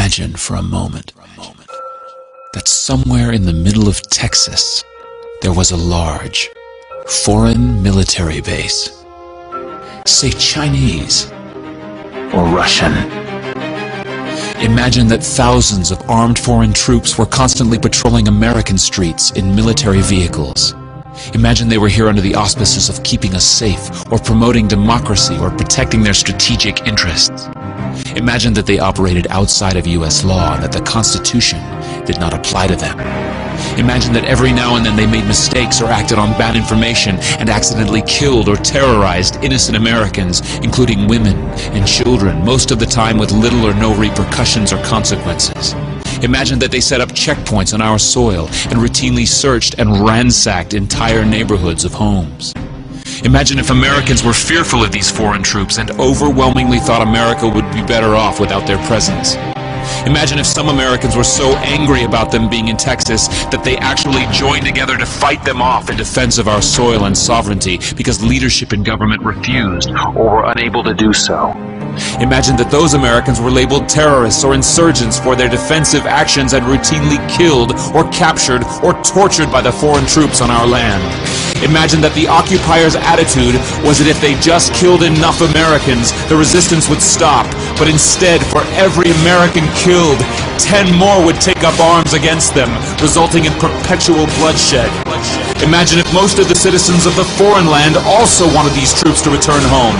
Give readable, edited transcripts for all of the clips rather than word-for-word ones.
Imagine for a moment that somewhere in the middle of Texas there was a large foreign military base, say Chinese or Russian. Imagine that thousands of armed foreign troops were constantly patrolling American streets in military vehicles. Imagine they were here under the auspices of keeping us safe, or promoting democracy, or protecting their strategic interests. Imagine that they operated outside of U.S. law and that the Constitution did not apply to them. Imagine that every now and then they made mistakes or acted on bad information and accidentally killed or terrorized innocent Americans, including women and children, most of the time with little or no repercussions or consequences. Imagine that they set up checkpoints on our soil and routinely searched and ransacked entire neighborhoods of homes. Imagine if Americans were fearful of these foreign troops and overwhelmingly thought America would be better off without their presence. Imagine if some Americans were so angry about them being in Texas that they actually joined together to fight them off in defense of our soil and sovereignty because leadership in government refused or were unable to do so. Imagine that those Americans were labeled terrorists or insurgents for their defensive actions and routinely killed or captured or tortured by the foreign troops on our land. Imagine that the occupiers' attitude was that if they just killed enough Americans, the resistance would stop, but instead, for every American killed, 10 more would take up arms against them, resulting in perpetual bloodshed. Imagine if most of the citizens of the foreign land also wanted these troops to return home.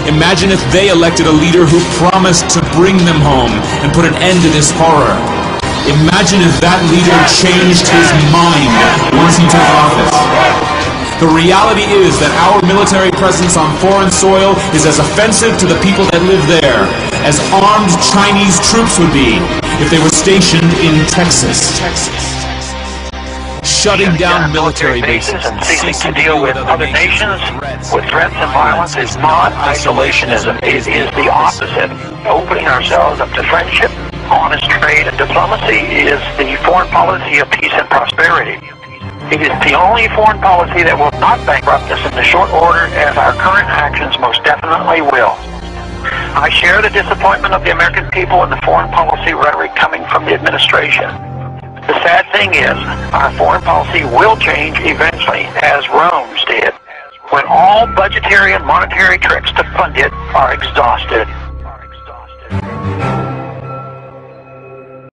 Imagine if they elected a leader who promised to bring them home and put an end to this horror. Imagine if that leader changed his mind once he took office. The reality is that our military presence on foreign soil is as offensive to the people that live there as armed Chinese troops would be if they were stationed in Texas. Shutting down military bases and ceasing to deal with other nations with threats and violence is not isolationism. It is the opposite. Opening ourselves up to friendship, honest trade, and diplomacy is the foreign policy of peace and prosperity. It is the only foreign policy that will not bankrupt us in the short order, as our current actions most definitely will. I share the disappointment of the American people in the foreign policy rhetoric coming from the administration. The sad thing is, our foreign policy will change eventually, as Rome's did, when all budgetary and monetary tricks to fund it are exhausted.